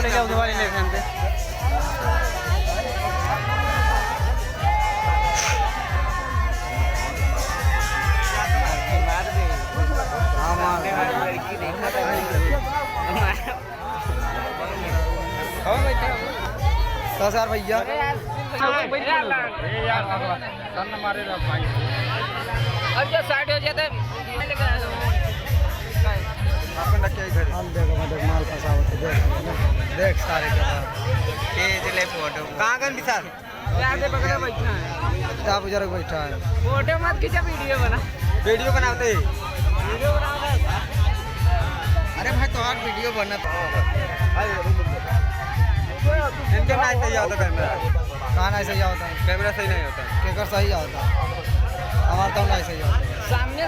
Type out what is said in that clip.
ले जाओ दोबारा ले खाते दस यार भैया साइड हो जाते माल फंसा होते देख सारे फोटो कहाँ कर सर आप बुजुर्ग बैठा है फोटो मत खींचा वीडियो बनाते अरे भाई तो वीडियो बनना इनके ना सही होता कैमरा कहाँ नहीं सही होता कैमरा सही नहीं होता केकर सही होता हमारा तो नहीं सही होता सामने